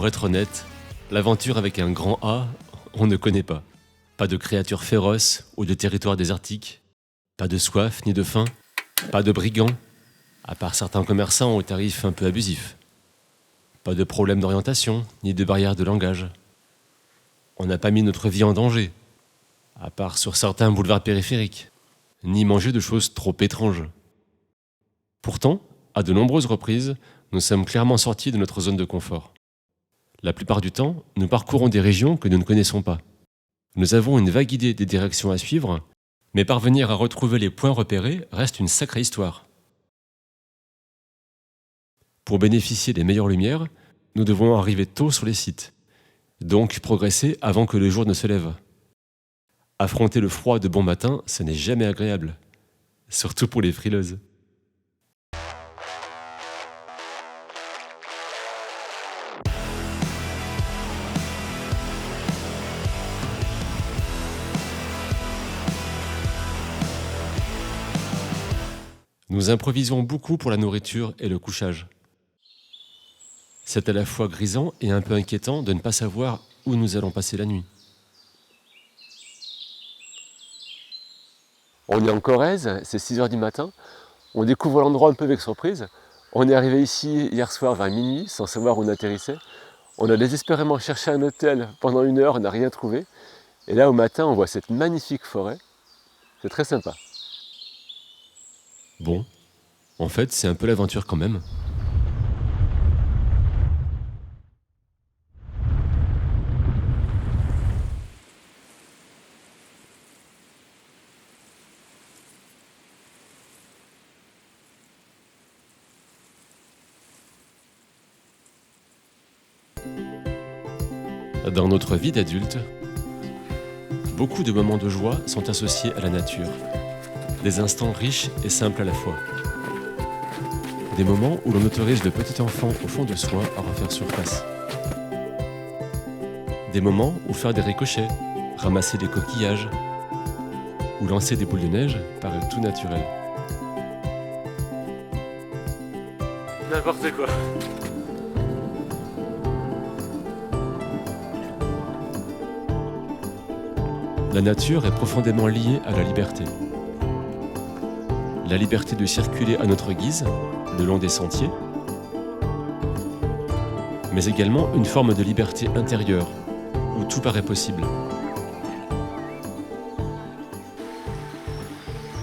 Pour être honnête, l'aventure avec un grand A, on ne connaît pas. Pas de créatures féroces ou de territoires désertiques, pas de soif ni de faim, pas de brigands, à part certains commerçants aux tarifs un peu abusifs. Pas de problème d'orientation ni de barrière de langage. On n'a pas mis notre vie en danger, à part sur certains boulevards périphériques, ni mangé de choses trop étranges. Pourtant, à de nombreuses reprises, nous sommes clairement sortis de notre zone de confort. La plupart du temps, nous parcourons des régions que nous ne connaissons pas. Nous avons une vague idée des directions à suivre, mais parvenir à retrouver les points repérés reste une sacrée histoire. Pour bénéficier des meilleures lumières, nous devons arriver tôt sur les sites, donc progresser avant que le jour ne se lève. Affronter le froid de bon matin, ce n'est jamais agréable, surtout pour les frileuses. Nous improvisons beaucoup pour la nourriture et le couchage. C'est à la fois grisant et un peu inquiétant de ne pas savoir où nous allons passer la nuit. On est en Corrèze, c'est 6h du matin. On découvre l'endroit un peu avec surprise. On est arrivé ici hier soir vers minuit sans savoir où on atterrissait. On a désespérément cherché un hôtel pendant 1 heure, on n'a rien trouvé. Et là au matin on voit cette magnifique forêt. C'est très sympa. Bon, en fait c'est un peu l'aventure quand même. Dans notre vie d'adulte, beaucoup de moments de joie sont associés à la nature. Des instants riches et simples à la fois. Des moments où l'on autorise le petit enfant au fond de soi à refaire surface. Des moments où faire des ricochets, ramasser des coquillages ou lancer des boules de neige paraît tout naturel. N'importe quoi. La nature est profondément liée à la liberté. La liberté de circuler à notre guise, le long des sentiers, mais également une forme de liberté intérieure, où tout paraît possible.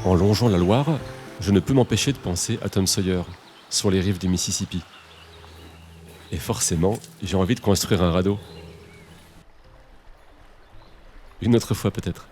En longeant la Loire, je ne peux m'empêcher de penser à Tom Sawyer, sur les rives du Mississippi. Et forcément, j'ai envie de construire un radeau. Une autre fois peut-être.